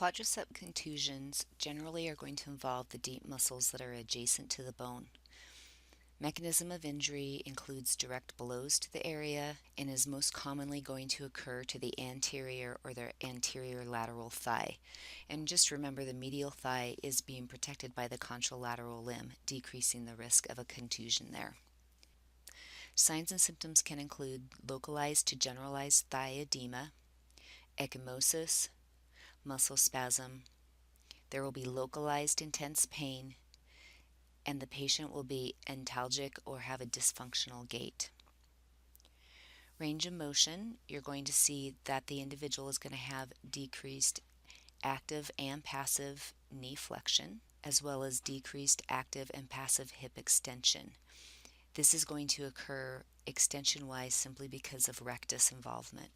Quadricep contusions generally are going to involve the deep muscles that are adjacent to the bone. Mechanism of injury includes direct blows to the area and is most commonly going to occur to the anterior or the anterior lateral thigh. And just remember, the medial thigh is being protected by the contralateral limb, decreasing the risk of a contusion there. Signs and symptoms can include localized to generalized thigh edema, ecchymosis, muscle spasm. There will be localized intense pain, and the patient will be antalgic or have a dysfunctional gait. Range of motion, you're going to see that the individual is going to have decreased active and passive knee flexion, as well as decreased active and passive hip extension. This is going to occur extension-wise simply because of rectus involvement.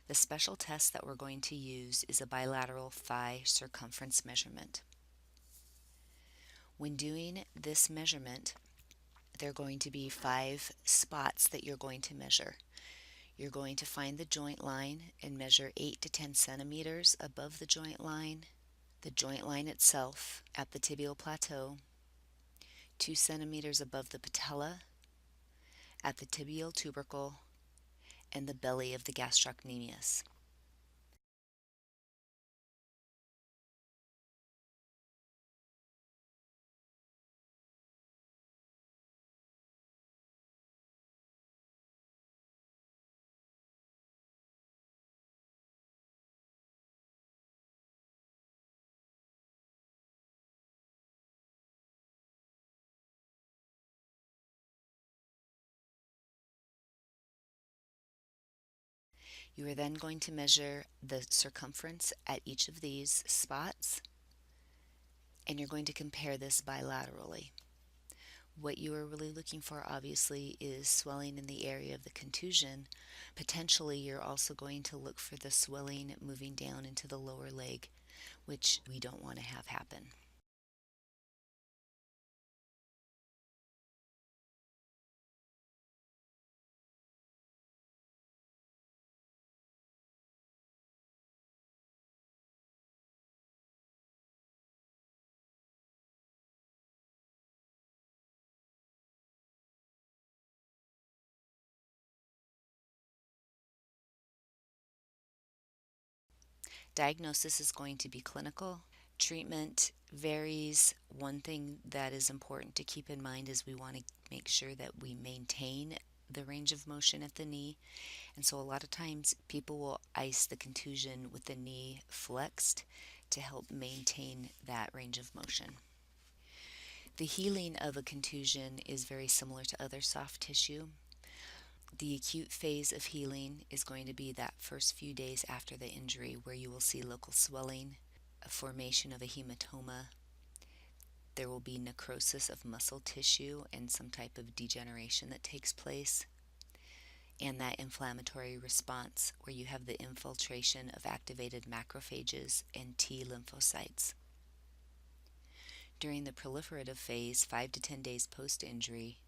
The special test that we're going to use is a bilateral thigh circumference measurement. When doing this measurement, there are going to be 5 spots that you're going to measure. You're going to find the joint line and measure 8 to 10 centimeters above the joint line itself at the tibial plateau, 2 centimeters above the patella, at the tibial tubercle, and the belly of the gastrocnemius. You are then going to measure the circumference at each of these spots, and you're going to compare this bilaterally. What you are really looking for, obviously, is swelling in the area of the contusion. Potentially, you're also going to look for the swelling moving down into the lower leg, which we don't want to have happen. Diagnosis is going to be clinical. Treatment varies. One thing that is important to keep in mind is we want to make sure that we maintain the range of motion at the knee. And so a lot of times people will ice the contusion with the knee flexed to help maintain that range of motion. The healing of a contusion is very similar to other soft tissue. The acute phase of healing is going to be that first few days after the injury, where you will see local swelling, a formation of a hematoma. There will be necrosis of muscle tissue and some type of degeneration that takes place, and that inflammatory response where you have the infiltration of activated macrophages and T lymphocytes. During the proliferative phase, 5 to 10 days post-injury,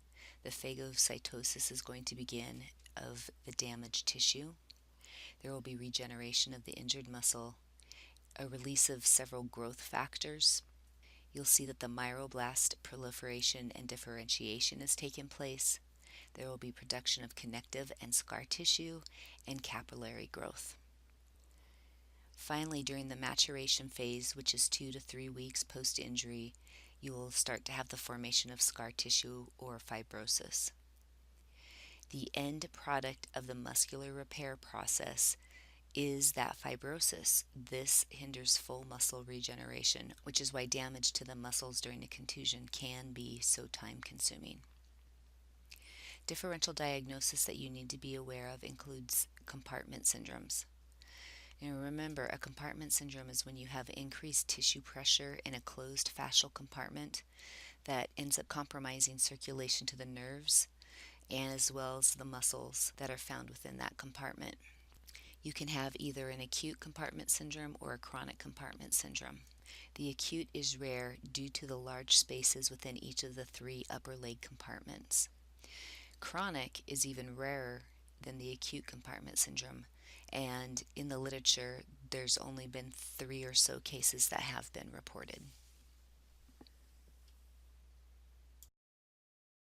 the phagocytosis is going to begin of the damaged tissue. There will be regeneration of the injured muscle, a release of several growth factors. You'll see that the myroblast proliferation and differentiation has taken place. There will be production of connective and scar tissue and capillary growth. Finally, during the maturation phase, which is 2 to 3 weeks post-injury, you will start to have the formation of scar tissue or fibrosis. The end product of the muscular repair process is that fibrosis. This hinders full muscle regeneration, which is why damage to the muscles during a contusion can be so time-consuming. Differential diagnosis that you need to be aware of includes compartment syndromes. And remember, a compartment syndrome is when you have increased tissue pressure in a closed fascial compartment that ends up compromising circulation to the nerves and as well as the muscles that are found within that compartment. You can have either an acute compartment syndrome or a chronic compartment syndrome. The acute is rare due to the large spaces within each of the 3 upper leg compartments. Chronic is even rarer than the acute compartment syndrome, and in the literature, there's only been 3 or so cases that have been reported.